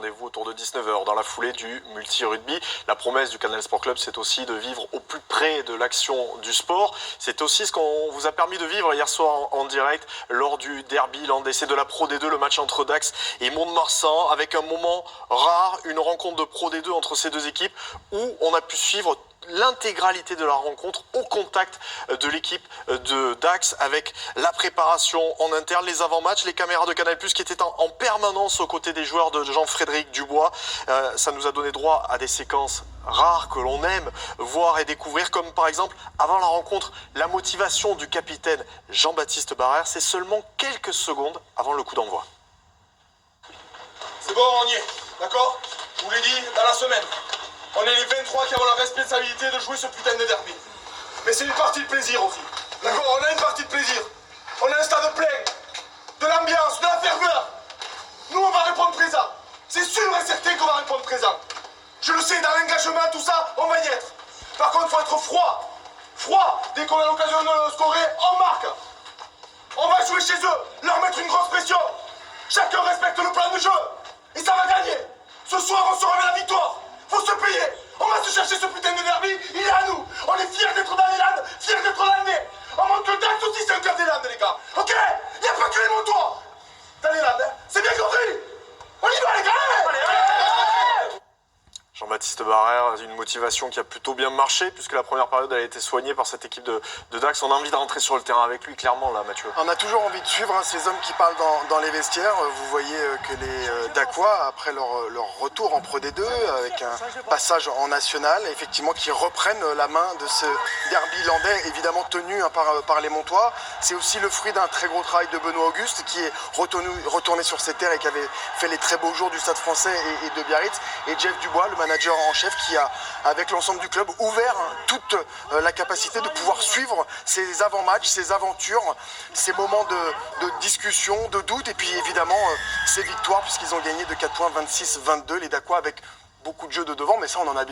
rendez-vous autour de 19 h dans la foulée du multi-rugby. La promesse du Canal Sport Club, c'est aussi de vivre au plus près de l'action du sport. C'est aussi ce qu'on vous a permis de vivre hier soir en direct lors du derby landais. C'est de la Pro D2, le match entre Dax et Mont-de-Marsan, avec un moment rare, une rencontre de Pro D2 entre ces deux équipes où on a pu suivre l'intégralité de la rencontre au contact de l'équipe de Dax, avec la préparation en interne, les avant-matchs, les caméras de Canal+, qui étaient en permanence aux côtés des joueurs de Jean-Frédéric Dubois. Ça nous a donné droit à des séquences rares que l'on aime voir et découvrir, comme par exemple, avant la rencontre, la motivation du capitaine Jean-Baptiste Barrère. C'est seulement quelques secondes avant le coup d'envoi. C'est bon, on y est, d'accord? Je vous l'ai dit, dans la semaine. On est les 23 qui avons la responsabilité de jouer ce putain de derby. Mais c'est une partie de plaisir aussi. D'accord? On a une partie de plaisir. On a un stade plein. De l'ambiance, de la ferveur. Nous, on va répondre présent. C'est sûr et certain qu'on va répondre présent. Je le sais, dans l'engagement, tout ça, on va y être. Par contre, il faut être froid. Froid. Dès qu'on a l'occasion de scorer, on marque. On va jouer chez eux, leur mettre une grosse pression. Chacun respecte le plan de jeu. Et ça va gagner. Ce soir, on sera avec la victoire. Faut se payer. On va se chercher ce putain de derby. Il est à nous. On est fiers d'être dans les Landes, fiers d'être landais. On monte le Dax aussi, c'est un cœur des Landes, les gars. Ok? Il n'y a pas que les Montois dans les Landes, hein. C'est bien compris. On y va, les gars. Allez, allez. Jean-Baptiste Barrère, une motivation qui a plutôt bien marché, puisque la première période a été soignée par cette équipe de Dax. On a envie de rentrer sur le terrain avec lui, clairement, là, Mathieu. On a toujours envie de suivre ces hommes qui parlent dans les vestiaires. Vous voyez que les Dacois, après leur retour en Pro D2, avec un passage en national, effectivement, qui reprennent la main de ce derby landais, évidemment tenu par les Montois. C'est aussi le fruit d'un très gros travail de Benoît Auguste, qui est retourné sur ses terres et qui avait fait les très beaux jours du Stade Français et de Biarritz. Et Jeff Dubois, le manager en chef, qui a, avec l'ensemble du club, ouvert toute la capacité de pouvoir suivre ces avant-matchs, ces aventures, ces moments de discussion, de doute, et puis évidemment ces victoires, puisqu'ils ont gagné de 4 points, 26-22, les Dacois, avec beaucoup de jeux de devant, mais ça on en a